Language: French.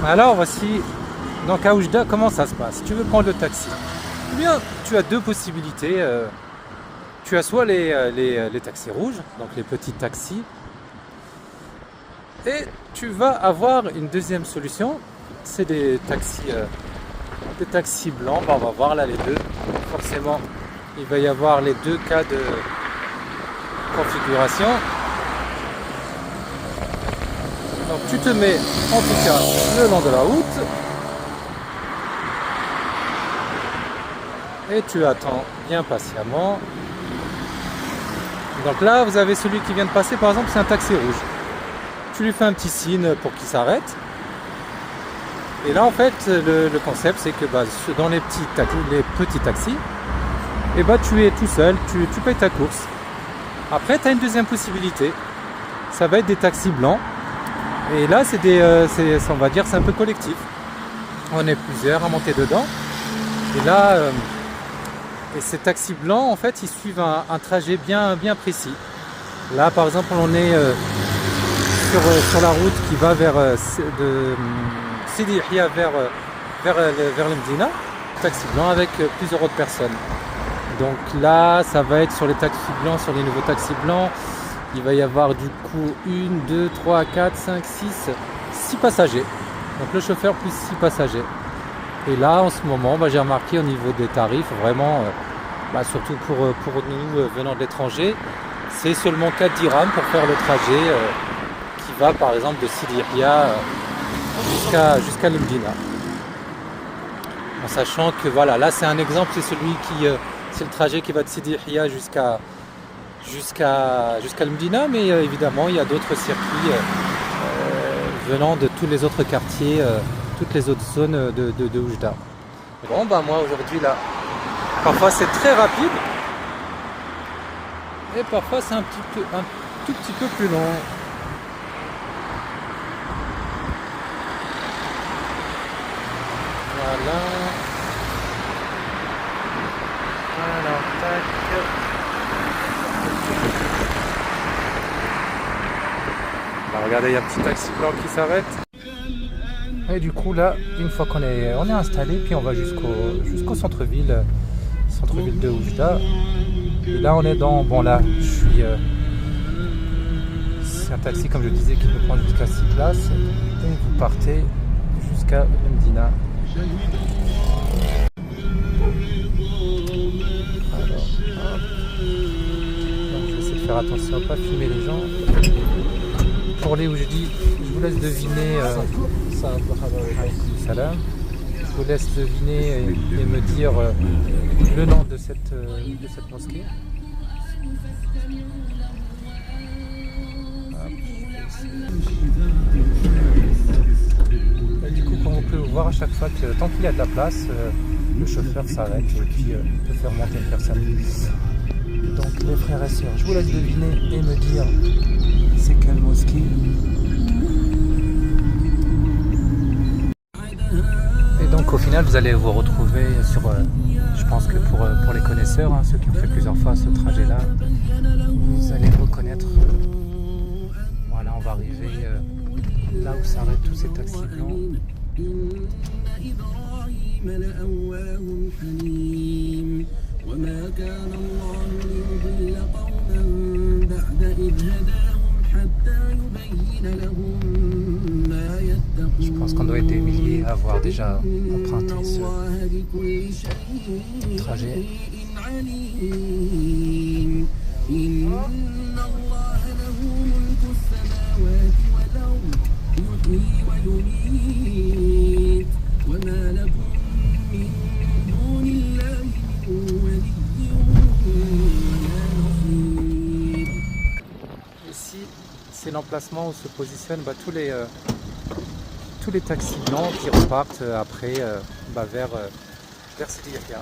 Alors voici, donc à Oujda, comment ça se passe? Tu veux prendre le taxi? Eh bien, tu as deux possibilités. Tu as soit les taxis rouges, donc les petits taxis, et tu vas avoir une deuxième solution, c'est des taxis blancs. Bon, on va voir là les deux. Forcément, il va y avoir les deux cas de configuration. Donc tu te mets en tout cas le long de la route et tu attends bien patiemment. Donc là vous avez celui qui vient de passer, par exemple c'est un taxi rouge. Tu lui fais un petit signe pour qu'il s'arrête. Et là en fait le concept c'est que dans les petits taxis, et tu es tout seul, tu payes ta course. Après tu as une deuxième possibilité, ça va être des taxis blancs. Et là, on va dire, c'est un peu collectif. On est plusieurs à monter dedans. Et là, ces taxis blancs, en fait, ils suivent un trajet bien précis. Là, par exemple, on est sur la route qui va de Sidi Yahia vers le Medina. Taxi blanc avec plusieurs autres personnes. Donc là, ça va être sur les taxis blancs, sur les nouveaux taxis blancs. Il va y avoir du coup 1, 2, 3, 4, 5, 6 passagers. Donc le chauffeur plus 6 passagers. Et là en ce moment, j'ai remarqué au niveau des tarifs, vraiment, surtout pour nous venant de l'étranger, c'est seulement 4 dirhams pour faire le trajet qui va par exemple de Sidi Yahia jusqu'à le Medina. En sachant que voilà, là c'est un exemple, c'est le trajet qui va de Sidi Yahia jusqu'à le Medina, mais évidemment il y a d'autres circuits venant de tous les autres quartiers, toutes les autres zones de Oujda. Bon moi aujourd'hui là, parfois c'est très rapide et parfois c'est un tout petit peu plus long. Voilà. Alors tac. Regardez, il y a un petit taxi blanc qui s'arrête. Et du coup là, une fois qu'on est installé, puis on va jusqu'au centre-ville de Oujda. Et là on est c'est un taxi comme je disais qui peut prendre jusqu'à 6 places. Et vous partez jusqu'à le Medina. Alors, hop. Donc, je vais essayer de faire attention à ne pas filmer les gens. Pour les Oujdi, je vous laisse deviner. Salam. Je vous laisse deviner et me dire le nom de cette mosquée. Et du coup, comme vous pouvez voir à chaque fois que tant qu'il y a de la place, le chauffeur s'arrête et puis peut faire monter une personne. Donc les frères et sœurs, je vous laisse deviner et me dire c'est quelle mosquée. Et donc au final vous allez vous retrouver sur, je pense que pour les connaisseurs, ceux qui ont fait plusieurs fois ce trajet là, vous allez reconnaître, voilà, on va arriver là où s'arrêtent tous ces taxis blancs. Je pense qu'on doit être des milliers à avoir déjà emprunté ce trajet. Ici, c'est l'emplacement où se positionnent tous les taxis blancs qui repartent après vers Sidi Yahia.